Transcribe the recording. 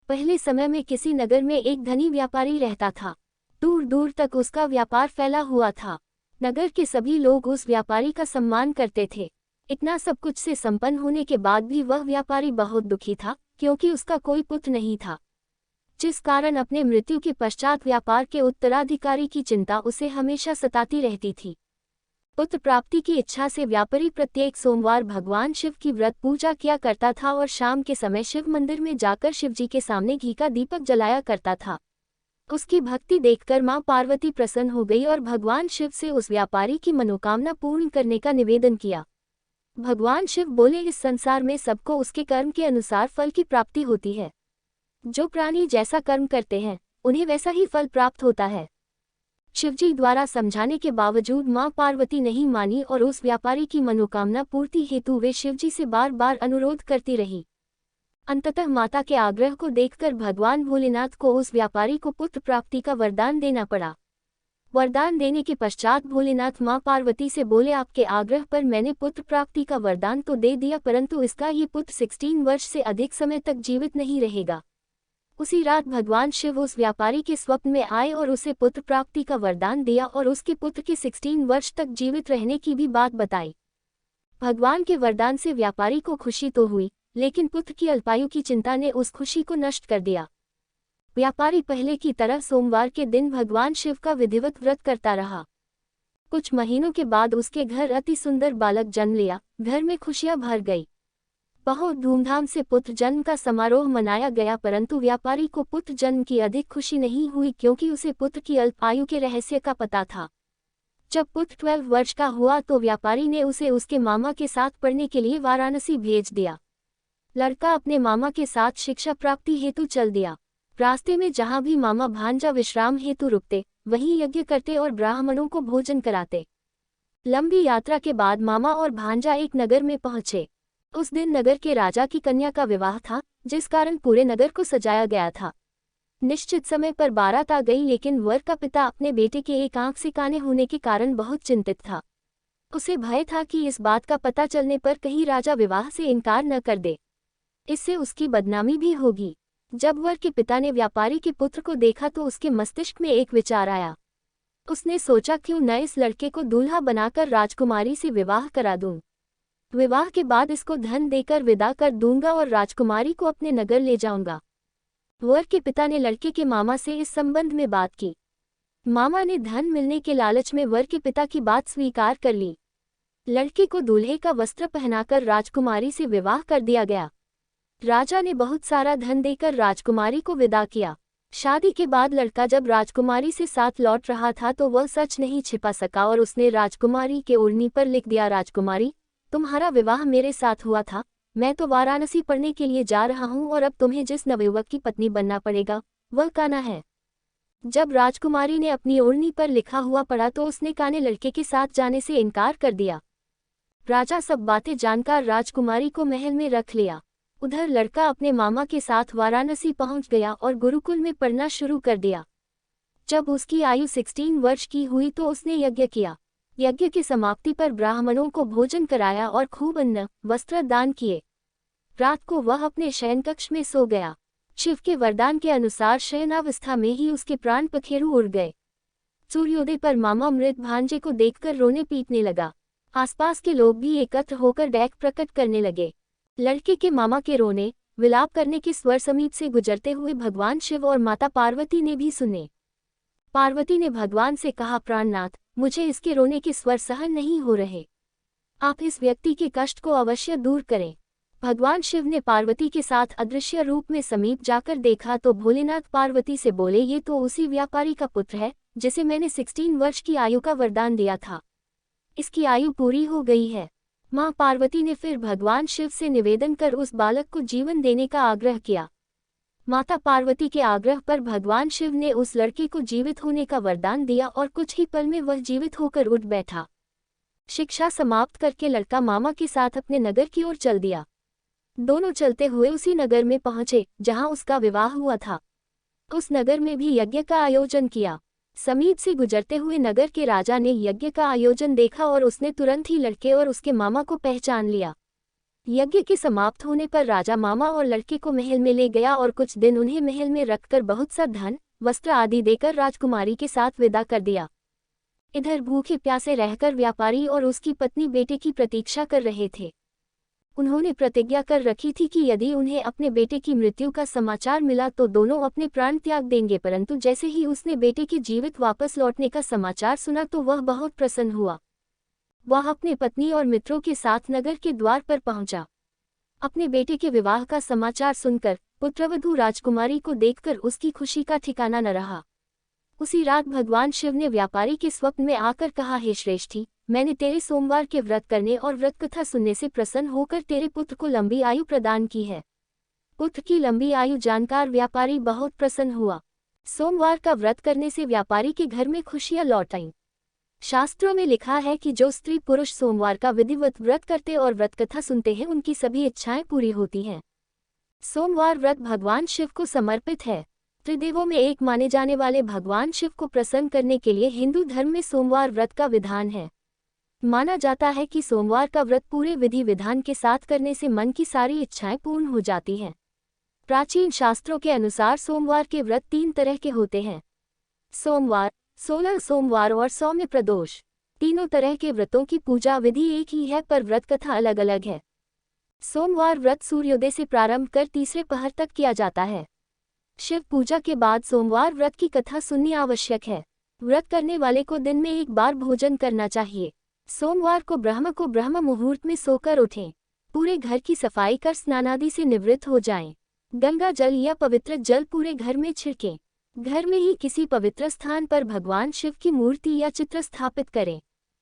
पहले समय में किसी नगर में एक धनी व्यापारी रहता था। दूर दूर तक उसका व्यापार फैला हुआ था। नगर के सभी लोग उस व्यापारी का सम्मान करते थे। इतना सब कुछ से संपन्न होने के बाद भी वह व्यापारी बहुत दुखी था, क्योंकि उसका कोई पुत्र नहीं था, जिस कारण अपने मृत्यु के पश्चात व्यापार के उत्तराधिकारी की चिंता उसे हमेशा सताती रहती थी। पुत्र प्राप्ति की इच्छा से व्यापारी प्रत्येक सोमवार भगवान शिव की व्रत पूजा किया करता था और शाम के समय शिव मंदिर में जाकर शिवजी के सामने घी का दीपक जलाया करता था। उसकी भक्ति देखकर मां पार्वती प्रसन्न हो गई और भगवान शिव से उस व्यापारी की मनोकामना पूर्ण करने का निवेदन किया। भगवान शिव बोले, इस संसार में सबको उसके कर्म के अनुसार फल की प्राप्ति होती है। जो प्राणी जैसा कर्म करते हैं उन्हें वैसा ही फल प्राप्त होता है। शिवजी द्वारा समझाने के बावजूद मां पार्वती नहीं मानी और उस व्यापारी की मनोकामना पूर्ति हेतु वे शिवजी से बार बार अनुरोध करती रही। अंततः माता के आग्रह को देखकर भगवान भोलेनाथ को उस व्यापारी को पुत्र प्राप्ति का वरदान देना पड़ा। वरदान देने के पश्चात भोलेनाथ मां पार्वती से बोले, आपके आग्रह पर मैंने पुत्र प्राप्ति का वरदान तो दे दिया, परंतु इसका ये पुत्र 16 वर्ष से अधिक समय तक जीवित नहीं रहेगा। उसी रात भगवान शिव उस व्यापारी के स्वप्न में आए और उसे पुत्र प्राप्ति का वरदान दिया और उसके पुत्र के 16 वर्ष तक जीवित रहने की भी बात बताई। भगवान के वरदान से व्यापारी को खुशी तो हुई, लेकिन पुत्र की अल्पायु की चिंता ने उस खुशी को नष्ट कर दिया। व्यापारी पहले की तरह सोमवार के दिन भगवान शिव का विधिवत व्रत करता रहा। कुछ महीनों के बाद उसके घर अति सुंदर बालक जन्म लिया। घर में खुशियां भर गई। बहुत धूमधाम से पुत्र जन्म का समारोह मनाया गया, परंतु व्यापारी को पुत्र जन्म की अधिक खुशी नहीं हुई, क्योंकि उसे पुत्र की अल्प आयु के रहस्य का पता था। जब पुत्र 12 वर्ष का हुआ तो व्यापारी ने उसे उसके मामा के साथ पढ़ने के लिए वाराणसी भेज दिया। लड़का अपने मामा के साथ शिक्षा प्राप्ति हेतु चल दिया। रास्ते में जहाँ भी मामा भांजा विश्राम हेतु रुकते, वहीं यज्ञ करते और ब्राह्मणों को भोजन कराते। लंबी यात्रा के बाद मामा और भांजा एक नगर में पहुंचे। उस दिन नगर के राजा की कन्या का विवाह था, जिस कारण पूरे नगर को सजाया गया था। निश्चित समय पर बारात आ गई, लेकिन वर का पिता अपने बेटे के एक आंख से काने होने के कारण बहुत चिंतित था। उसे भय था कि इस बात का पता चलने पर कहीं राजा विवाह से इनकार न कर दे, इससे उसकी बदनामी भी होगी। जब वर के पिता ने व्यापारी के पुत्र को देखा तो उसके मस्तिष्क में एक विचार आया। उसने सोचा, क्यों न इस लड़के को दूल्हा बनाकर राजकुमारी से विवाह करा दूं। विवाह के बाद इसको धन देकर विदा कर दूंगा और राजकुमारी को अपने नगर ले जाऊंगा। वर के पिता ने लड़के के मामा से इस संबंध में बात की। मामा ने धन मिलने के लालच में वर के पिता की बात स्वीकार कर ली। लड़के को दूल्हे का वस्त्र पहनाकर राजकुमारी से विवाह कर दिया गया। राजा ने बहुत सारा धन देकर राजकुमारी को विदा किया। शादी के बाद लड़का जब राजकुमारी से साथ लौट रहा था तो वह सच नहीं छिपा सका और उसने राजकुमारी के ओढ़नी पर लिख दिया, राजकुमारी, तुम्हारा विवाह मेरे साथ हुआ था। मैं तो वाराणसी पढ़ने के लिए जा रहा हूँ और अब तुम्हें जिस नवयुवक की पत्नी बनना पड़ेगा वह कान्हा है। जब राजकुमारी ने अपनी ओढ़नी पर लिखा हुआ पढ़ा तो उसने काने लड़के के साथ जाने से इनकार कर दिया। राजा सब बातें जानकर राजकुमारी को महल में रख लिया। उधर लड़का अपने मामा के साथ वाराणसी पहुंच गया और गुरुकुल में पढ़ना शुरू कर दिया। जब उसकी आयु 16 वर्ष की हुई तो उसने यज्ञ किया। यज्ञ की समाप्ति पर ब्राह्मणों को भोजन कराया और खूब अन्न वस्त्र दान किए। रात को वह अपने शयन कक्ष में सो गया। शिव के वरदान के अनुसार शयनावस्था में ही उसके प्राण पखेरु उड़ गए। सूर्योदय पर मामा मृत भांजे को देखकर रोने पीटने लगा। आसपास के लोग भी एकत्र होकर डैक प्रकट करने लगे। लड़के के मामा के रोने विलाप करने के स्वर समीप से गुजरते हुए भगवान शिव और माता पार्वती ने भी सुने। पार्वती ने भगवान से कहा, प्राणनाथ, मुझे इसके रोने के स्वर सहन नहीं हो रहे। आप इस व्यक्ति के कष्ट को अवश्य दूर करें। भगवान शिव ने पार्वती के साथ अदृश्य रूप में समीप जाकर देखा तो भोलेनाथ पार्वती से बोले, ये तो उसी व्यापारी का पुत्र है जिसे मैंने 16 वर्ष की आयु का वरदान दिया था। इसकी आयु पूरी हो गई है। मां पार्वती ने फिर भगवान शिव से निवेदन कर उस बालक को जीवन देने का आग्रह किया। माता पार्वती के आग्रह पर भगवान शिव ने उस लड़के को जीवित होने का वरदान दिया और कुछ ही पल में वह जीवित होकर उठ बैठा। शिक्षा समाप्त करके लड़का मामा के साथ अपने नगर की ओर चल दिया। दोनों चलते हुए उसी नगर में पहुंचे जहां उसका विवाह हुआ था। उस नगर में भी यज्ञ का आयोजन किया। समीप से गुजरते हुए नगर के राजा ने यज्ञ का आयोजन देखा और उसने तुरंत ही लड़के और उसके मामा को पहचान लिया। यज्ञ के समाप्त होने पर राजा मामा और लड़के को महल में ले गया और कुछ दिन उन्हें महल में रखकर बहुत सा धन, वस्त्र आदि देकर राजकुमारी के साथ विदा कर दिया। इधर भूखे प्यासे रहकर व्यापारी और उसकी पत्नी बेटे की प्रतीक्षा कर रहे थे। उन्होंने प्रतिज्ञा कर रखी थी कि यदि उन्हें अपने बेटे की मृत्यु का समाचार मिला तो दोनों अपने प्राण त्याग देंगे, परंतु जैसे ही उसने बेटे के जीवित वापस लौटने का समाचार सुना तो वह बहुत प्रसन्न हुआ। वह अपने पत्नी और मित्रों के साथ नगर के द्वार पर पहुंचा। अपने बेटे के विवाह का समाचार सुनकर पुत्रवधू राजकुमारी को देखकर उसकी खुशी का ठिकाना न रहा। उसी रात भगवान शिव ने व्यापारी के स्वप्न में आकर कहा, हे श्रेष्ठी, मैंने तेरे सोमवार के व्रत करने और व्रत कथा सुनने से प्रसन्न होकर तेरे पुत्र को लंबी आयु प्रदान की है। पुत्र की लंबी आयु जानकर व्यापारी बहुत प्रसन्न हुआ। सोमवार का व्रत करने से व्यापारी के घर में खुशियां लौट आईं। शास्त्रों में लिखा है कि जो स्त्री पुरुष सोमवार का विधिवत व्रत करते और व्रत कथा सुनते हैं उनकी सभी इच्छाएं पूरी होती हैं। सोमवार व्रत भगवान शिव को समर्पित है। त्रिदेवों में एक माने जाने वाले भगवान शिव को प्रसन्न करने के लिए हिंदू धर्म में सोमवार व्रत का विधान है। माना जाता है कि सोमवार का व्रत पूरे विधि विधान के साथ करने से मन की सारी इच्छाएं पूर्ण हो जाती हैं। प्राचीन शास्त्रों के अनुसार सोमवार के व्रत 3 तरह के होते हैं: सोमवार, 16 सोमवार और सौम्य प्रदोष। तीनों तरह के व्रतों की पूजा विधि एक ही है पर व्रत कथा अलग अलग है। सोमवार व्रत सूर्योदय से प्रारंभ कर तीसरे पहर तक किया जाता है। शिव पूजा के बाद सोमवार व्रत की कथा सुननी आवश्यक है। व्रत करने वाले को दिन में एक बार भोजन करना चाहिए। सोमवार को ब्रह्म मुहूर्त में सोकर उठें। पूरे घर की सफाई कर स्नानादि से निवृत्त हो जाएं। गंगा जल या पवित्र जल पूरे घर में छिड़कें। घर में ही किसी पवित्र स्थान पर भगवान शिव की मूर्ति या चित्र स्थापित करें।